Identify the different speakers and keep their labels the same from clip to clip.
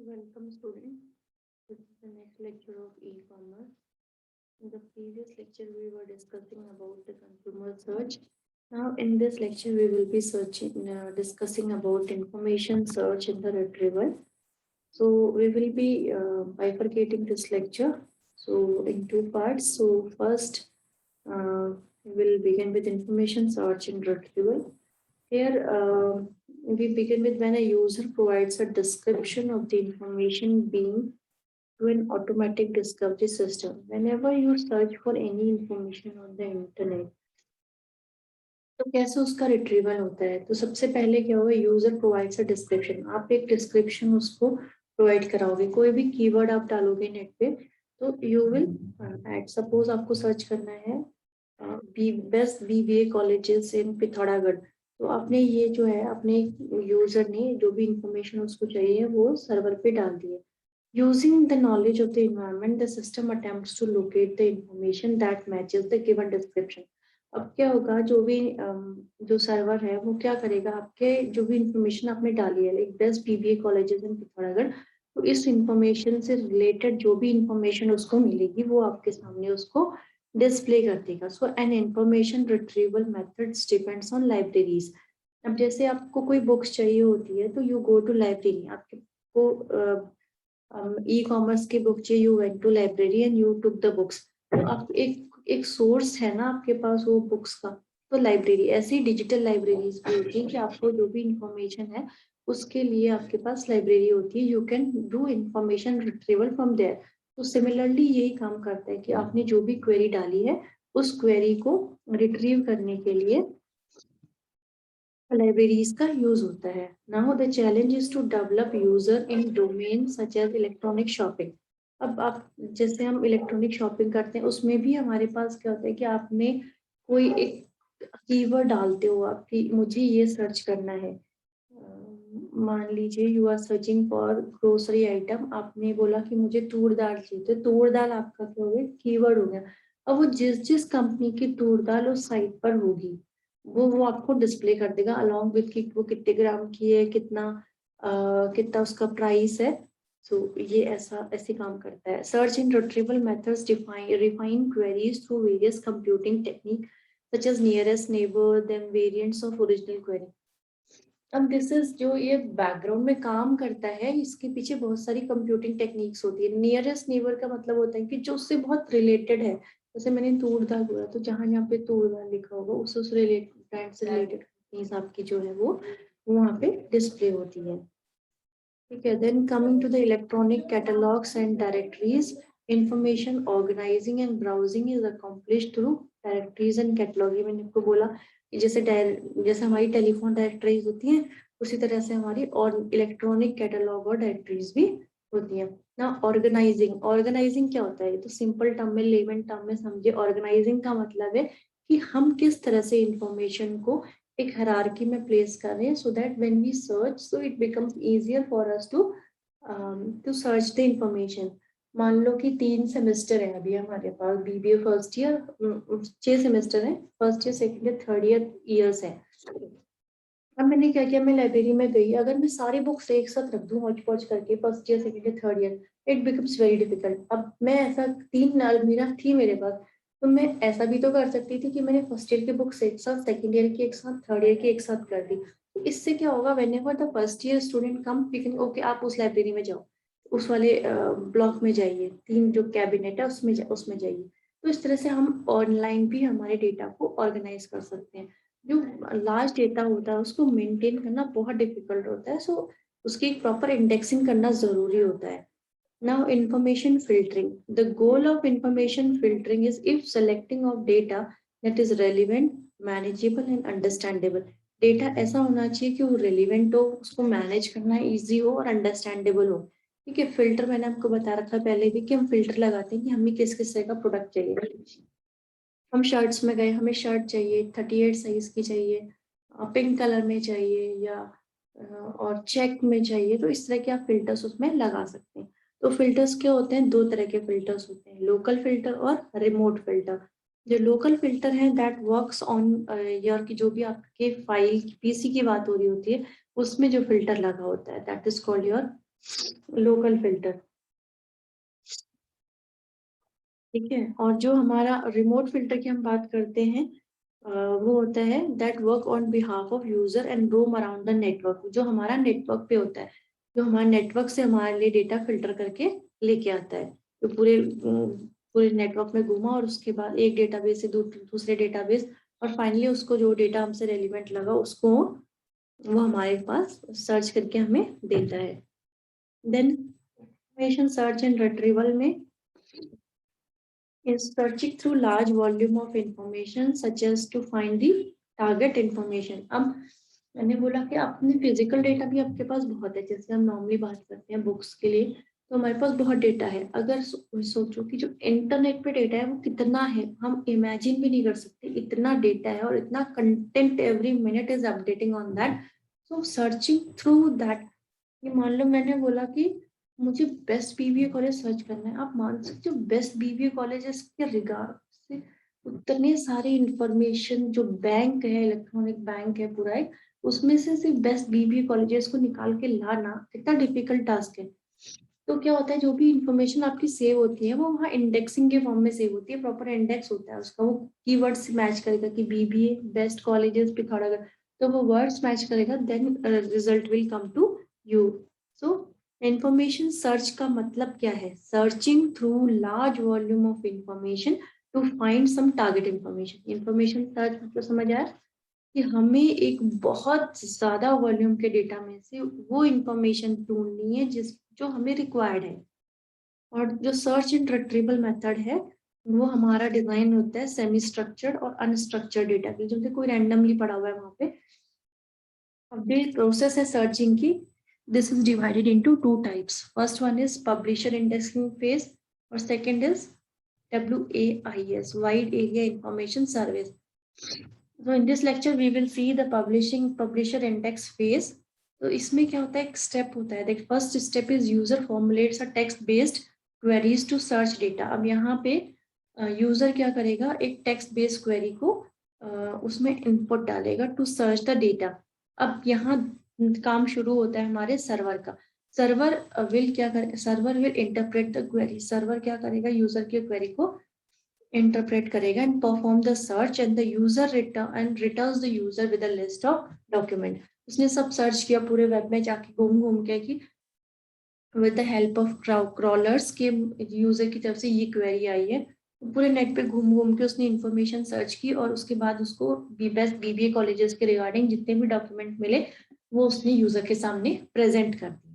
Speaker 1: Welcome student. This is the next lecture of e-commerce. In the previous lecture we were discussing about the consumer search. Now in this lecture we will be discussing about information search and the retrieval. So we will be bifurcating this lecture so in two parts. So first we will begin with information search and retrieval. Here, we begin with when a user provides a description of the information being to an automatic discovery system. Whenever you search for any information on the internet, तो कैसे उसका retrieval होता है? तो सबसे पहले क्या होगा, यूजर प्रोवाइड्स अ डिस्क्रिप्शन. आप एक डिस्क्रिप्शन उसको प्रोवाइड कराओगे. कोई भी कीवर्ड आप डालोगे नेट पे तो यू विल एड. सपोज आपको सर्च करना है best BBA colleges in Pithoragarh. तो आपने ये जो है अपने यूजर ने जो भी इंफॉर्मेशन उसको चाहिए वो सर्वर पे डाल दिए. Using the knowledge of the environment the system attempts to locate the information that matches the given description. अब क्या होगा, जो भी जो सर्वर है वो क्या करेगा, आपके जो भी इंफॉर्मेशन आपने डाली है like best BBA colleges in Pithoragarh, तो इस इंफॉर्मेशन से रिलेटेड जो भी इंफॉर्मेशन उसको मिलेगी वो आपके सामने उसको डिस्प्ले कर देगा. So an information retrieval methods depends on libraries. अब जैसे आपको कोई बुक्स चाहिए होती है तो यू गो टू लाइब्रेरी. आपको ई कॉमर्स की बुक चाहिए, you went to library and you took the books. तो आप एक सोर्स है ना आपके पास वो बुक्स का, तो लाइब्रेरी. ऐसी डिजिटल लाइब्रेरीज भी होती है कि आपको जो भी इंफॉर्मेशन है उसके लिए आपके पास लाइब्रेरी होती है. You can do information retrieval from there. तो सिमिलरली यही काम करता है कि आपने जो भी क्वेरी डाली है उस क्वेरी को रिट्रीव करने के लिए लाइब्रेरीज का यूज होता है. Now the challenge is to develop user in domain such as electronic shopping. अब आप जैसे हम इलेक्ट्रॉनिक शॉपिंग करते हैं उसमें भी हमारे पास क्या होता है कि आपने कोई एक कीवर्ड डालते हो आपकी मुझे ये सर्च करना है. मान लीजिए you are searching for grocery item. आपने बोला कि मुझे तूर दाल चाहिए, तो तूर दाल आपका क्या हो गया, कीवर्ड हो गया. अब वो जिस जिस कंपनी की तूर दाल उस साइट पर होगी वो आपको डिस्प्ले कर देगा अलॉन्ग विथ कि वो कितने ग्राम की है, कितना उसका प्राइस है. सो ये ऐसे काम करता है. Search in retrieval methods refine queries through various computing technique such as nearest neighbour then variants of original query. अब दिस इज जो ये बैकग्राउंड में काम करता है, इसके पीछे बहुत सारी कंप्यूटिंग टेक्निक्स होती है. नियरेस्ट नेबर का मतलब होता है कि जो उससे बहुत रिलेटेड है. जैसे मैंने तूर दाल बोला तो जहाँ जहाँ पे तूर दाल लिखा होगा उस रिलेटेड ब्रांड से रिलेटेड कंपनीज आपकी जो है वो वहाँ पे डिस्प्ले होती है. ठीक है. Then coming to the electronic catalogues and directories, information organising and browsing is accomplished through directories and catalogue. मैंने आपको बोला कि जैसे हमारी टेलीफोन डायरेक्टरीज होती हैं उसी तरह से हमारी और इलेक्ट्रॉनिक कैटलॉग और डायरेक्टरीज भी होती हैं ना. ऑर्गेनाइजिंग क्या होता है, तो सिंपल टर्म में लेमन टर्म में समझिए. ऑर्गेनाइजिंग का मतलब है कि हम किस तरह से इंफॉर्मेशन को एक हायरार्की में प्लेस कर रहे हैं so that when we search so it becomes easier for us to search the information. मान लो कि 3 सेमेस्टर है अभी हमारे पास बीबीए फर्स्ट ईयर. 6 सेमेस्टर है, first year second year third years है. अब मैंने क्या किया, मैं लाइब्रेरी में गई. अगर मैं सारी बुक्स एक साथ रख दूं हौच पौच करके first year second year third year, it becomes very difficult. अब मैं ऐसा 3 अलमीरा थी मेरे पास, तो मैं ऐसा भी तो कर सकती थी कि मैंने फर्स्ट ईयर की बुक्स एक साथ, सेकंड ईयर की एक साथ, थर्ड ईयर की एक साथ कर दी. तो इससे क्या होगा, whenever the first year student come we can okay आप उस लाइब्रेरी में जाओ, उस वाले ब्लॉक में जाइए, 3 जो कैबिनेट है उसमें जाइए. तो इस तरह से हम ऑनलाइन भी हमारे डेटा को ऑर्गेनाइज कर सकते हैं. जो लार्ज डेटा होता है उसको मेंटेन करना बहुत डिफिकल्ट होता है. सो उसकी प्रॉपर इंडेक्सिंग करना जरूरी होता है. Now information filtering. The goal of information filtering is if selecting of data that is relevant, manageable and understandable. Data ऐसा होना चाहिए कि वो रेलिवेंट हो, उसको मैनेज करना ईजी हो और अंडरस्टैंडेबल हो. ठीक है. फिल्टर मैंने आपको बता रखा पहले भी कि हम फिल्टर लगाते हैं कि हमें किस किस तरह का प्रोडक्ट चाहिए. हम शर्ट्स में गए, हमें शर्ट चाहिए 38 साइज की चाहिए, पिंक कलर में चाहिए या और चेक में चाहिए. तो इस तरह के आप फिल्टर्स उसमें लगा सकते हैं. तो फिल्टर्स क्या होते हैं, 2 तरह के फिल्टर्स होते हैं, लोकल फिल्टर और रिमोट फिल्टर. जो लोकल फिल्टर है दैट वर्क्स ऑन योर की जो भी आपके फाइल पीसी की बात हो रही होती है उसमें जो फिल्टर लगा होता है that is called your local filter, ठीक है। और जो हमारा रिमोट फिल्टर की हम बात करते हैं, वो होता है that work on behalf of user and roam around the network, जो हमारा नेटवर्क पे होता है, जो हमारे नेटवर्क से हमारे लिए डेटा फिल्टर करके लेके आता है, जो पूरे नेटवर्क में घूमा और उसके बाद एक डेटाबेस से दूसरे डेटाबेस, और फाइनली उसको जो डेटा हमसे रेलिवेंट लगा उसको वो हमारे पास सर्च करके हमें देता है। Then information search and retrieval में is searching through large volume of information such as to find the target information। अब मैंने बोला कि अपने फिजिकल डेटा भी आपके पास बहुत है, जैसे हम नॉर्मली बात करते हैं बुक्स के लिए, तो हमारे पास बहुत डेटा है। अगर सोचो कि जो इंटरनेट पे डेटा है वो कितना है, हम इमेजिन भी नहीं कर सकते, इतना डेटा है और इतना content every minute is updating on that. So searching through that, ये मान लो मैंने बोला कि मुझे बेस्ट बीबीए कॉलेज सर्च करना है, आप मान सकते हो बेस्ट बीबीए कॉलेजेस के रिगार्ड से उतने सारे इंफॉर्मेशन, जो बैंक है, इलेक्ट्रॉनिक बैंक है पूरा एक, उसमें से सिर्फ बेस्ट बीबीए कॉलेजेस को निकाल के लाना कितना डिफिकल्ट टास्क है। तो क्या होता है, जो भी इंफॉर्मेशन आपकी सेव होती है वो वहाँ इंडेक्सिंग के फॉर्म में सेव होती है, प्रॉपर इंडेक्स होता है उसका, वो कीवर्ड्स मैच करेगा कि बीबीए बेस्ट कॉलेजेस पे खड़ा कर, तो वो वर्ड्स मैच करेगा, then result will come to you. So information search का मतलब क्या है, searching through large volume of information to find some target information. Information search मतलब समझ आया कि हमें एक बहुत ज्यादा वॉल्यूम के डेटा में से वो इंफॉर्मेशन ढूंढनी है जिस जो हमें रिक्वायर्ड है। और जो सर्च एंड रिट्रीवल मेथड है वो हमारा डिजाइन होता है सेमी स्ट्रक्चर्ड और अनस्ट्रक्चर्ड डेटा के, जो कि कोई रैंडमली पड़ा हुआ है वहां पे। अब ये प्रोसेस है सर्चिंग की, this is divided into two types. First one is publisher indexing phase और second is WAIS, wide area information service. So in this lecture we will see the publisher index phase। तो इसमें क्या होता है, एक step होता है, देख first step is user formulates a text based queries to search data. अब यहाँ पे यूजर क्या करेगा, एक टेक्स्ट बेस्ड क्वेरी को उसमें इनपुट डालेगा टू सर्च द डेटा। अब यहाँ काम शुरू होता है हमारे सर्वर का। सर्वर विल क्या करे, server will interpret the query. Server क्या करेगा, यूजर की क्वेरी को इंटरप्रेट करेगा and perform the search and the user returns the user with a list of document. उसने सब सर्च किया पूरे वेब में जाके घूम घूम के कि with the help of crawlers के यूजर की तरफ से ये क्वेरी आई है, तो पूरे नेट पे घूम घूम के उसने इंफॉर्मेशन सर्च की और उसके बाद उसको बेस्ट बीबीए कॉलेजेस के रिगार्डिंग जितने भी डॉक्यूमेंट मिले वो उसने यूजर के सामने प्रेजेंट कर दिए।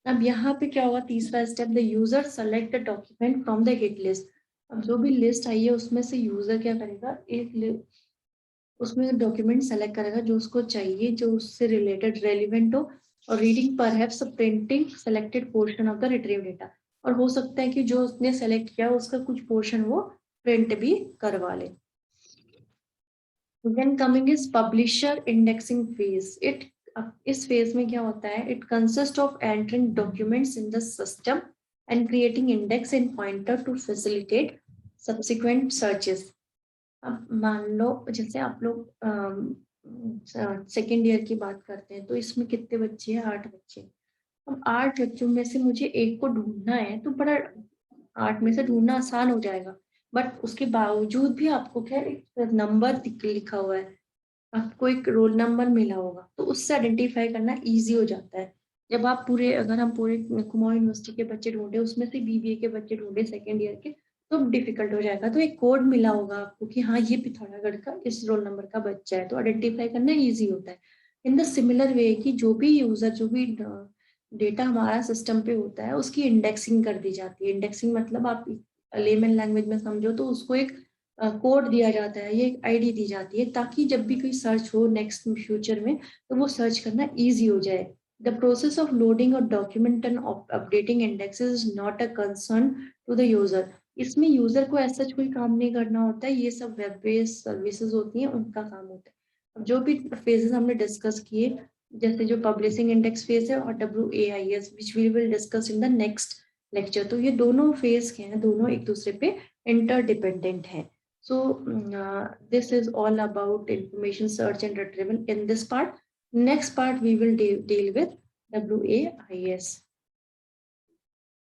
Speaker 1: अब यहाँ पे क्या होगा, तीसरा step, the user select the document from the hit list. अब जो भी लिस्ट आई है उसमें से यूजर क्या करेगा, उसमें डॉक्यूमेंट सेलेक्ट करेगा जो उसको चाहिए, जो उससे रिलेटेड रेलिवेंट हो, और reading perhaps printing selected portion of the retrieve data. और हो सकता है कि जो उसने सेलेक्ट किया उसका कुछ पोर्शन वो प्रिंट भी करवा ले। Then coming is publisher indexing phase। इस फेज में क्या होता है, it consist of entering documents in the system and creating index in pointer to facilitate subsequent searches. अब मान लो जैसे आप लोग सेकेंड ईयर की बात करते हैं, तो इसमें कितने बच्चे हैं, 8 बच्चे। अब 8 बच्चों में से मुझे एक को ढूंढना है, तो बड़ा 8 में से ढूंढना आसान हो जाएगा, बट उसके बावजूद भी आपको क्या एक नंबर लिखा हुआ है, आपको एक रोल नंबर मिला होगा, तो उससे आइडेंटिफाई करना इजी हो जाता है। जब आप पूरे, अगर हम पूरे कुमाऊं यूनिवर्सिटी के बच्चे ढूंढे, उसमें से बीबीए के बच्चे ढूंढे सेकेंड ईयर के, तो डिफिकल्ट हो जाएगा। तो एक कोड मिला होगा आपको कि हाँ ये पिथौरागढ़ का इस रोल नंबर का बच्चा है, तो आइडेंटिफाई करना इजी होता है। इन द सिमिलर वे कि जो भी यूजर, जो भी डेटा हमारा सिस्टम पे होता है उसकी इंडेक्सिंग कर दी जाती है। इंडेक्सिंग मतलब आप लेमन लैंग्वेज में समझो तो उसको एक कोड दिया जाता है, ये एक आईडी दी जाती है, ताकि जब भी कोई सर्च हो नेक्स्ट फ्यूचर में तो वो सर्च करना इजी हो जाए। द प्रोसेस ऑफ लोडिंग और document and updating indexes is not a concern to the user. इसमें यूजर को ऐसा कोई काम नहीं करना होता है, ये सब वेब बेस्ड सर्विसेज होती हैं उनका काम होता है। अब जो भी फेजेस हमने डिस्कस किए, जैसे जो पब्लिशिंग इंडेक्स फेज है और WAIS which we will discuss in the next lecture, तो ये दोनों फेज के हैं, दोनों एक दूसरे पे इंटरडिपेंडेंट है। So this is all about information search and retrieval in this part. Next part we will deal with WAIS.